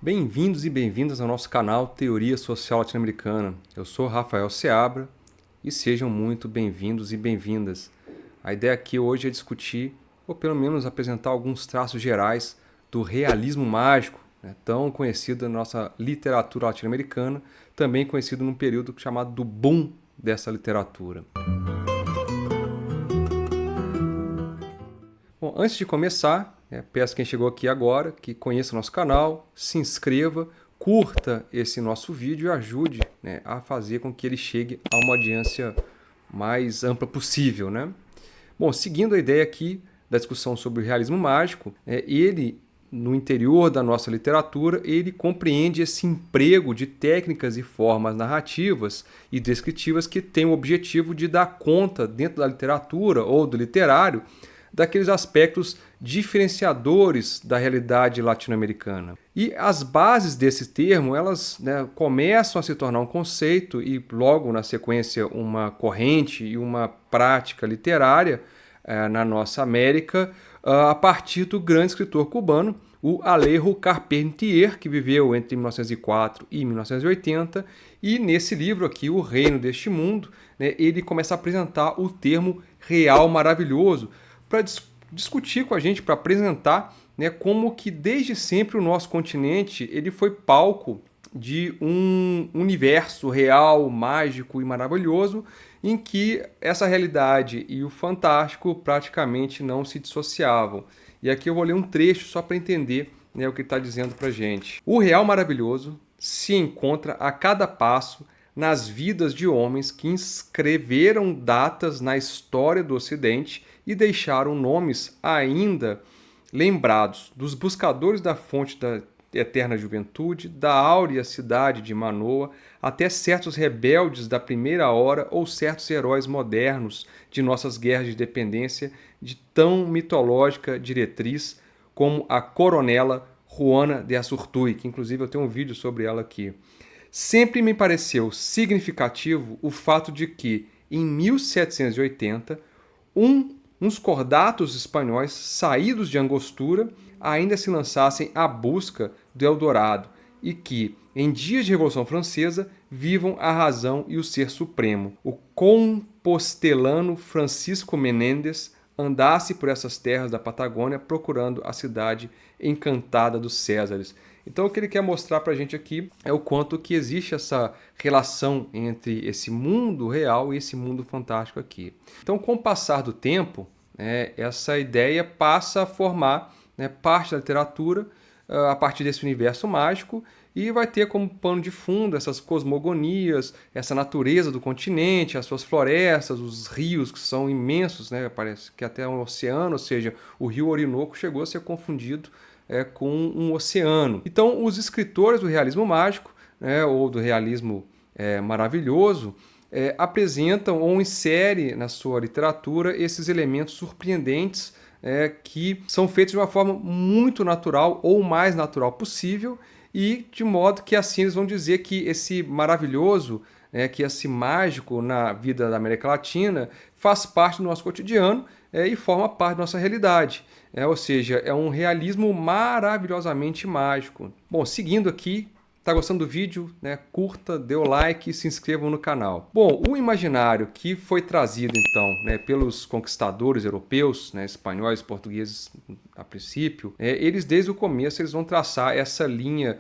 Bem-vindos e bem-vindas ao nosso canal Teoria Social Latino-Americana. Eu sou Rafael Seabra e sejam muito bem-vindos e bem-vindas. A ideia aqui hoje é discutir, ou pelo menos apresentar alguns traços gerais do realismo mágico, tão conhecido na nossa literatura latino-americana, também conhecido num período chamado do boom dessa literatura. Bom, antes de começar, peço quem chegou aqui agora que conheça o nosso canal, se inscreva, curta esse nosso vídeo e ajude a fazer com que ele chegue a uma audiência mais ampla possível. Bom, seguindo a ideia aqui da discussão sobre o realismo mágico, ele, no interior da nossa literatura, ele compreende esse emprego de técnicas e formas narrativas e descritivas que têm o objetivo de dar conta, dentro da literatura ou do literário, daqueles aspectos diferenciadores da realidade latino-americana. E as bases desse termo, elas começam a se tornar um conceito e logo na sequência uma corrente e uma prática literária na nossa América a partir do grande escritor cubano, o Alejo Carpentier, que viveu entre 1904 e 1980, e nesse livro aqui, O Reino deste Mundo, ele começa a apresentar o termo real maravilhoso, para discutir com a gente, para apresentar como que desde sempre o nosso continente ele foi palco de um universo real, mágico e maravilhoso, em que essa realidade e o fantástico praticamente não se dissociavam. E aqui eu vou ler um trecho só para entender o que ele está dizendo para a gente. O real maravilhoso se encontra a cada passo nas vidas de homens que inscreveram datas na história do Ocidente e deixaram nomes ainda lembrados dos buscadores da fonte da eterna juventude, da áurea cidade de Manoa, até certos rebeldes da primeira hora ou certos heróis modernos de nossas guerras de independência de tão mitológica diretriz como a coronela Juana de Azurduy, que inclusive eu tenho um vídeo sobre ela aqui. Sempre me pareceu significativo o fato de que, em 1780, uns cordatos espanhóis saídos de Angostura ainda se lançassem à busca do Eldorado e que, em dias de Revolução Francesa, vivam a razão e o ser supremo. O compostelano Francisco Menéndez andasse por essas terras da Patagônia procurando a cidade encantada dos Césares. Então o que ele quer mostrar para a gente aqui é o quanto que existe essa relação entre esse mundo real e esse mundo fantástico aqui. Então, com o passar do tempo, essa ideia passa a formar parte da literatura a partir desse universo mágico e vai ter como pano de fundo essas cosmogonias, essa natureza do continente, as suas florestas, os rios que são imensos, parece que até um oceano, ou seja, o rio Orinoco chegou a ser confundido com um oceano. Então, os escritores do realismo mágico, ou do realismo maravilhoso, apresentam ou inserem na sua literatura esses elementos surpreendentes que são feitos de uma forma muito natural ou o mais natural possível e de modo que assim eles vão dizer que esse maravilhoso, que esse mágico na vida da América Latina faz parte do nosso cotidiano e forma parte da nossa realidade. Ou seja, é um realismo maravilhosamente mágico. Bom, seguindo aqui, está gostando do vídeo? Curta, dê o like e se inscrevam no canal. Bom, o imaginário que foi trazido então pelos conquistadores europeus, espanhóis, portugueses a princípio, eles desde o começo eles vão traçar essa linha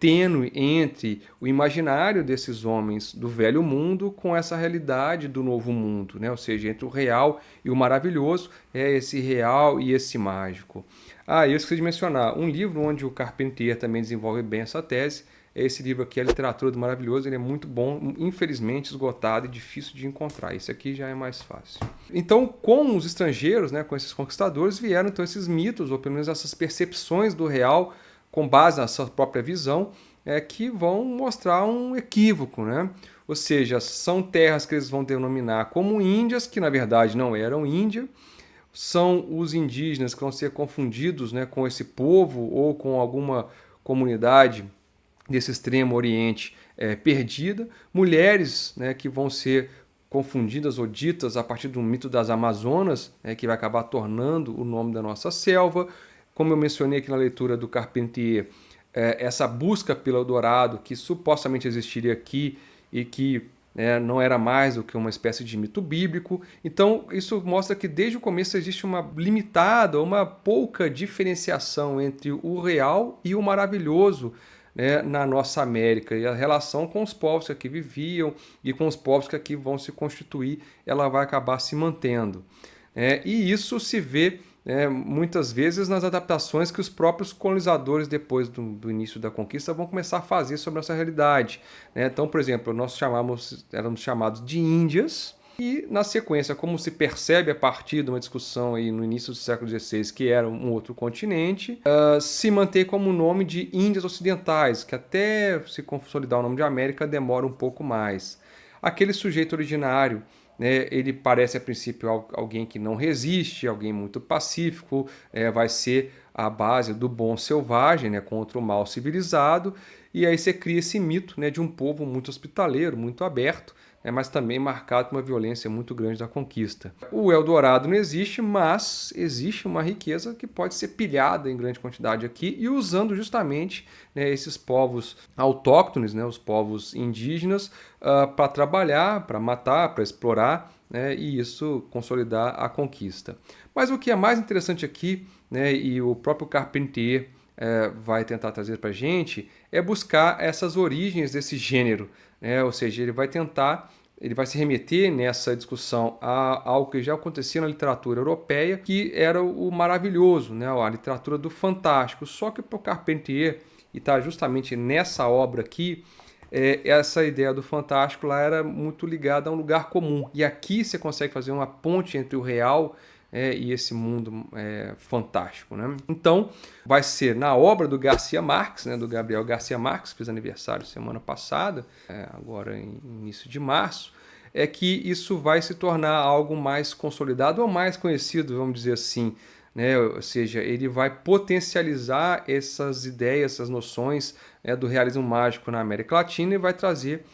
tênue entre o imaginário desses homens do velho mundo com essa realidade do novo mundo, ou seja, entre o real e o maravilhoso, esse real e esse mágico. Eu esqueci de mencionar um livro onde o Carpentier também desenvolve bem essa tese. Esse livro aqui, A Literatura do Maravilhoso, ele é muito bom, infelizmente esgotado e difícil de encontrar. Esse aqui já é mais fácil. Então, com os estrangeiros, com esses conquistadores, vieram então esses mitos, ou pelo menos essas percepções do real, com base na sua própria visão, que vão mostrar um equívoco, Ou seja, são terras que eles vão denominar como Índias, que na verdade não eram Índia, são os indígenas que vão ser confundidos com esse povo ou com alguma comunidade desse extremo oriente perdida, mulheres que vão ser confundidas ou ditas a partir do mito das Amazonas, que vai acabar tornando o nome da nossa selva. Como eu mencionei aqui na leitura do Carpentier, essa busca pelo Eldorado que supostamente existiria aqui e que não era mais do que uma espécie de mito bíblico. Então, isso mostra que desde o começo existe uma limitada, uma pouca diferenciação entre o real e o maravilhoso, né, na nossa América. E a relação com os povos que aqui viviam e com os povos que aqui vão se constituir, ela vai acabar se mantendo. E isso se vê muitas vezes nas adaptações que os próprios colonizadores, depois do início da conquista, vão começar a fazer sobre a nossa realidade. Então, por exemplo, nós éramos chamados de Índias, e na sequência, como se percebe a partir de uma discussão aí no início do século XVI, que era um outro continente, se mantém como o nome de Índias Ocidentais, que até se consolidar o nome de América demora um pouco mais. Aquele sujeito originário, ele parece a princípio alguém que não resiste, alguém muito pacífico, vai ser a base do bom selvagem, contra o mal civilizado, e aí você cria esse mito, de um povo muito hospitaleiro, muito aberto, mas também marcado por uma violência muito grande da conquista. O Eldorado não existe, mas existe uma riqueza que pode ser pilhada em grande quantidade aqui e usando justamente esses povos autóctones, os povos indígenas, para trabalhar, para matar, para explorar, e isso consolidar a conquista. Mas o que é mais interessante aqui, e o próprio Carpentier vai tentar trazer para a gente, é buscar essas origens desse gênero. Ou seja, ele vai se remeter nessa discussão a algo que já acontecia na literatura europeia, que era o maravilhoso, a literatura do fantástico. Só que para o Carpentier, e está justamente nessa obra aqui, essa ideia do fantástico lá era muito ligada a um lugar comum. E aqui você consegue fazer uma ponte entre o real e esse mundo fantástico. Então, vai ser na obra do Garcia Marques, do Gabriel Garcia Marques, fez aniversário semana passada, agora em início de março, que isso vai se tornar algo mais consolidado ou mais conhecido, vamos dizer assim. Ou seja, ele vai potencializar essas ideias, essas noções do realismo mágico na América Latina e vai trazer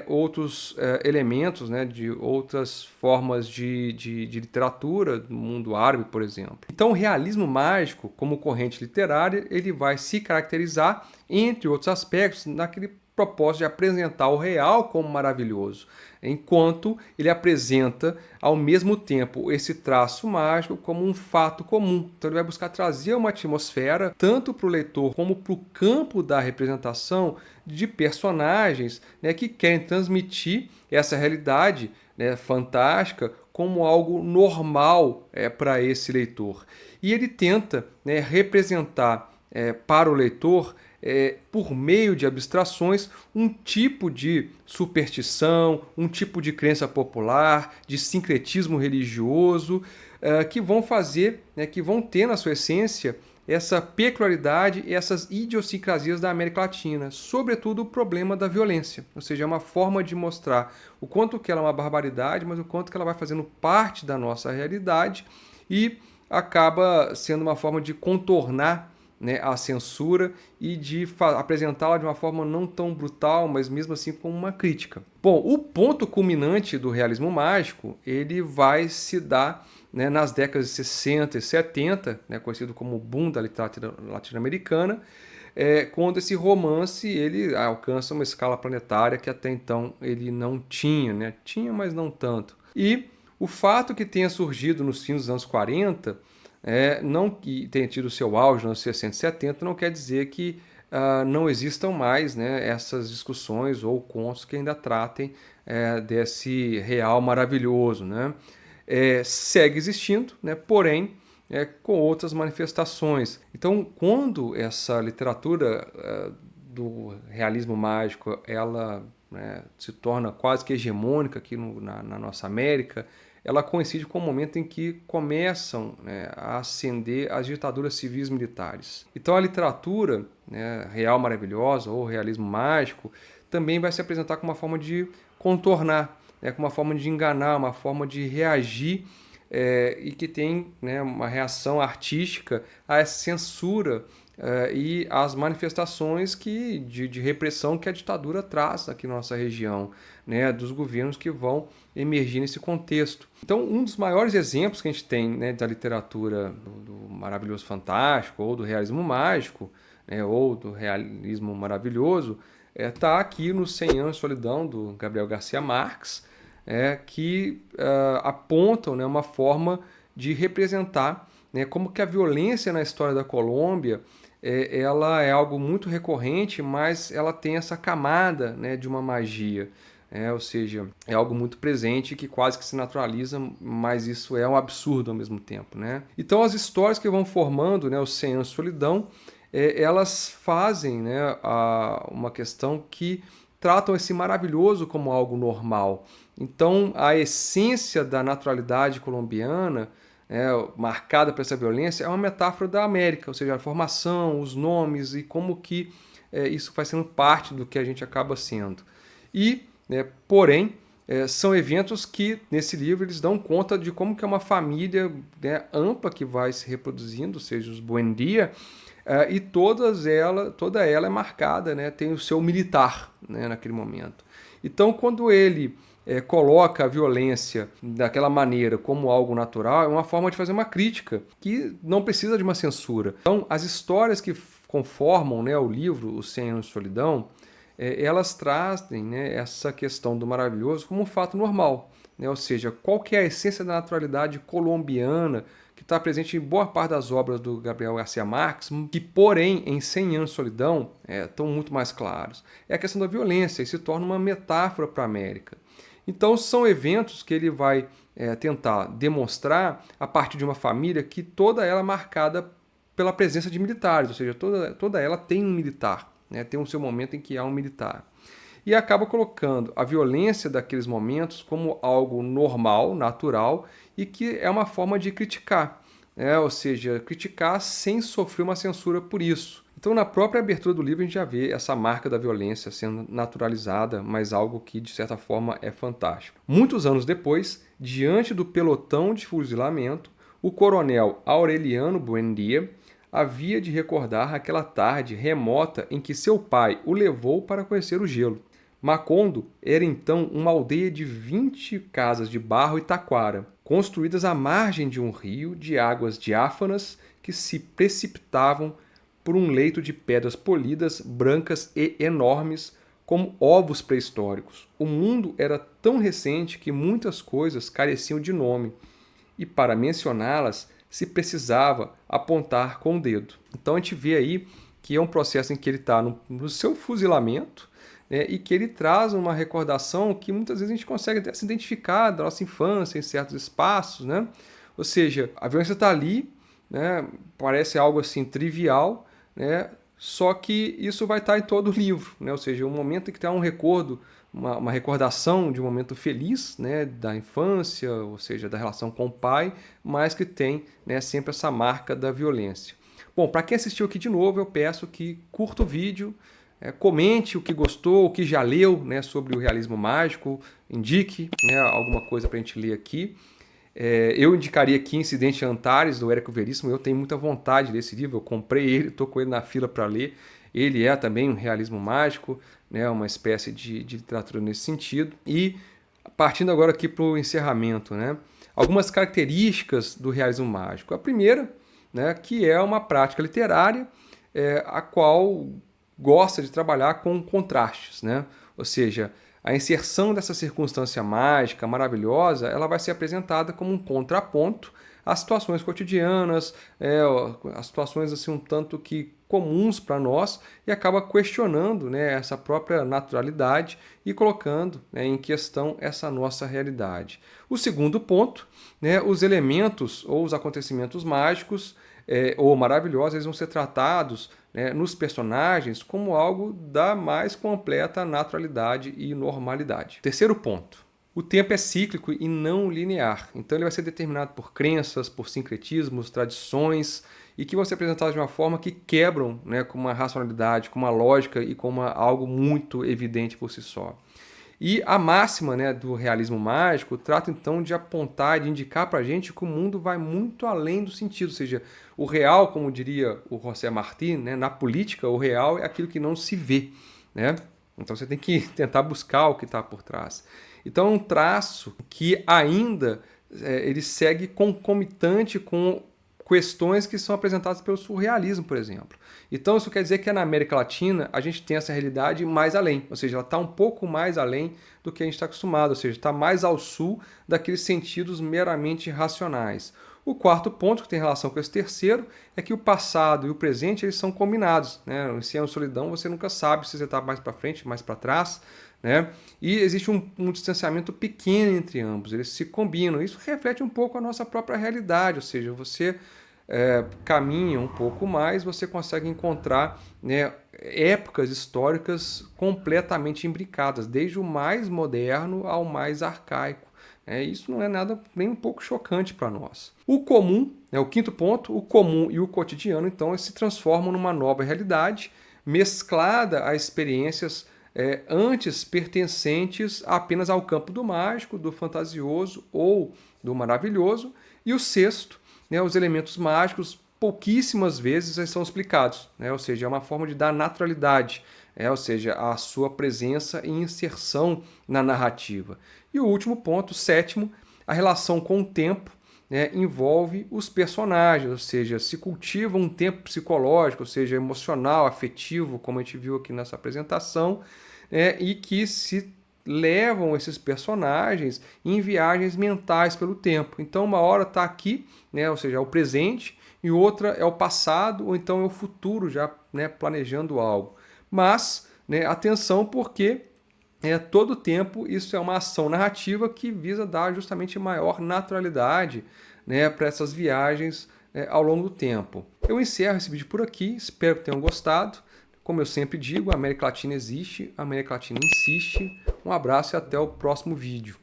outros elementos de outras formas de literatura do mundo árabe, por exemplo. Então, o realismo mágico, como corrente literária, ele vai se caracterizar, entre outros aspectos, naquele propósito de apresentar o real como maravilhoso, enquanto ele apresenta, ao mesmo tempo, esse traço mágico como um fato comum. Então ele vai buscar trazer uma atmosfera, tanto para o leitor como para o campo da representação, de personagens que querem transmitir essa realidade fantástica como algo normal para esse leitor. E ele tenta representar para o leitor, por meio de abstrações, um tipo de superstição, um tipo de crença popular, de sincretismo religioso, que vão fazer, que vão ter na sua essência essa peculiaridade e essas idiosincrasias da América Latina, sobretudo o problema da violência, ou seja, é uma forma de mostrar o quanto que ela é uma barbaridade, mas o quanto que ela vai fazendo parte da nossa realidade e acaba sendo uma forma de contornar a censura e de apresentá-la de uma forma não tão brutal, mas mesmo assim com uma crítica. Bom, o ponto culminante do realismo mágico, ele vai se dar nas décadas de 60 e 70, conhecido como o boom da literatura latino-americana, quando esse romance ele alcança uma escala planetária que até então ele não tinha, tinha, mas não tanto. E o fato que tenha surgido nos fins dos anos 40, não que tenha tido seu auge nos anos 60 e 70, não quer dizer que não existam mais essas discussões ou contos que ainda tratem desse real maravilhoso. Segue existindo, porém com outras manifestações. Então, quando essa literatura do realismo mágico ela se torna quase que hegemônica aqui na nossa América, ela coincide com o momento em que começam a ascender as ditaduras civis militares. Então a literatura real maravilhosa ou realismo mágico também vai se apresentar como uma forma de contornar, como uma forma de enganar, uma forma de reagir e que tem uma reação artística a essa censura e as manifestações de repressão que a ditadura traz aqui na nossa região, dos governos que vão emergir nesse contexto. Então, um dos maiores exemplos que a gente tem da literatura do maravilhoso fantástico ou do realismo mágico né, ou do realismo maravilhoso, está aqui no 100 Anos de Solidão, do Gabriel Garcia Marques, que apontam, né, uma forma de representar, né, como que a violência na história da Colômbia ela é algo muito recorrente, mas ela tem essa camada, né, de uma magia. Ou seja, é algo muito presente que quase que se naturaliza, mas isso é um absurdo ao mesmo tempo, né? Então as histórias que vão formando, né, os 100 Anos de Solidão, elas fazem, né, uma questão que tratam esse maravilhoso como algo normal. Então a essência da naturalidade colombiana, marcada por essa violência, é uma metáfora da América, ou seja, a formação, os nomes e como que isso vai sendo parte do que a gente acaba sendo. E porém, são eventos que, nesse livro, eles dão conta de como que é uma família, né, ampla que vai se reproduzindo, ou seja, os Buendia, e toda ela é marcada, né, tem o seu militar, né, naquele momento. Então, quando ele coloca a violência daquela maneira como algo natural, é uma forma de fazer uma crítica que não precisa de uma censura. Então, as histórias que conformam, né, o livro Os 100 Anos de Solidão, elas trazem, né, essa questão do maravilhoso como um fato normal, né? Ou seja, qual que é a essência da naturalidade colombiana que está presente em boa parte das obras do Gabriel Garcia Marques, que, porém, em 100 Anos de Solidão, estão muito mais claros. É a questão da violência e se torna uma metáfora para a América. Então, são eventos que ele vai tentar demonstrar a partir de uma família que toda ela é marcada pela presença de militares, ou seja, toda ela tem um militar. Tem o seu momento em que há um militar. E acaba colocando a violência daqueles momentos como algo normal, natural, e que é uma forma de criticar. Ou seja, criticar sem sofrer uma censura por isso. Então, na própria abertura do livro, a gente já vê essa marca da violência sendo naturalizada, mas algo que, de certa forma, é fantástico. Muitos anos depois, diante do pelotão de fuzilamento, o coronel Aureliano Buendia havia de recordar aquela tarde remota em que seu pai o levou para conhecer o gelo. Macondo era então uma aldeia de 20 casas de barro e taquara, construídas à margem de um rio de águas diáfanas que se precipitavam por um leito de pedras polidas, brancas e enormes, como ovos pré-históricos. O mundo era tão recente que muitas coisas careciam de nome, e para mencioná-las se precisava apontar com o dedo. Então a gente vê aí que é um processo em que ele está no seu fuzilamento, né, e que ele traz uma recordação que muitas vezes a gente consegue até se identificar da nossa infância em certos espaços, né? Ou seja, a violência está ali, né, parece algo assim trivial, né, só que isso vai estar em todo o livro, né? Ou seja, um momento em que tem um recordo, uma recordação de um momento feliz, né, da infância, ou seja, da relação com o pai, mas que tem, né, sempre essa marca da violência. Bom, para quem assistiu aqui de novo, eu peço que curta o vídeo, comente o que gostou, o que já leu, né, sobre o realismo mágico, indique, né, alguma coisa para a gente ler aqui. Eu indicaria aqui Incidente Antares, do Érico Veríssimo. Eu tenho muita vontade desse livro, eu comprei ele, estou com ele na fila para ler. Ele é também um realismo mágico, né, uma espécie de literatura nesse sentido. E partindo agora aqui para o encerramento, né, algumas características do realismo mágico. A primeira, né, que é uma prática literária a qual gosta de trabalhar com contrastes, né? Ou seja, a inserção dessa circunstância mágica, maravilhosa, ela vai ser apresentada como um contraponto às situações cotidianas, as situações assim um tanto que comuns para nós, e acaba questionando, né, essa própria naturalidade e colocando, né, em questão essa nossa realidade. O segundo ponto, né, os elementos ou os acontecimentos mágicos ou maravilhosos, eles vão ser tratados, né, nos personagens como algo da mais completa naturalidade e normalidade. Terceiro ponto. O tempo é cíclico e não linear, então ele vai ser determinado por crenças, por sincretismos, tradições, e que vão ser apresentados de uma forma que quebram, né, com uma racionalidade, com uma lógica e com algo muito evidente por si só. E a máxima, né, do realismo mágico trata então de apontar, de indicar para a gente que o mundo vai muito além do sentido, ou seja, o real, como diria o José Martí, né, na política, o real é aquilo que não se vê, né? Então você tem que tentar buscar o que está por trás. Então é um traço que ainda ele segue concomitante com questões que são apresentadas pelo surrealismo, por exemplo. Então isso quer dizer que na América Latina a gente tem essa realidade mais além, ou seja, ela está um pouco mais além do que a gente está acostumado, ou seja, está mais ao sul daqueles sentidos meramente racionais. O quarto ponto, que tem relação com esse terceiro, é que o passado e o presente eles são combinados, né? Em Ciência e Solidão você nunca sabe se você está mais para frente, mais para trás, né? E existe um distanciamento pequeno entre ambos, eles se combinam. Isso reflete um pouco a nossa própria realidade, ou seja, você caminha um pouco mais, você consegue encontrar, né, épocas históricas completamente imbricadas, desde o mais moderno ao mais arcaico. Isso não é nada nem um pouco chocante para nós. O comum, o quinto ponto, o comum e o cotidiano, então, eles se transformam numa nova realidade, mesclada a experiências antes pertencentes apenas ao campo do mágico, do fantasioso ou do maravilhoso. E o sexto, os elementos mágicos pouquíssimas vezes são explicados, ou seja, é uma forma de dar naturalidade, ou seja, a sua presença e inserção na narrativa. E o último ponto, o sétimo, a relação com o tempo, envolve os personagens, ou seja, se cultiva um tempo psicológico, ou seja, emocional, afetivo, como a gente viu aqui nessa apresentação, e que se levam esses personagens em viagens mentais pelo tempo. Então, uma hora está aqui, ou seja, é o presente, e outra é o passado, ou então é o futuro, já planejando algo. Mas, atenção, porque todo o tempo isso é uma ação narrativa que visa dar justamente maior naturalidade para essas viagens ao longo do tempo. Eu encerro esse vídeo por aqui, espero que tenham gostado. Como eu sempre digo, a América Latina existe, a América Latina insiste. Um abraço e até o próximo vídeo.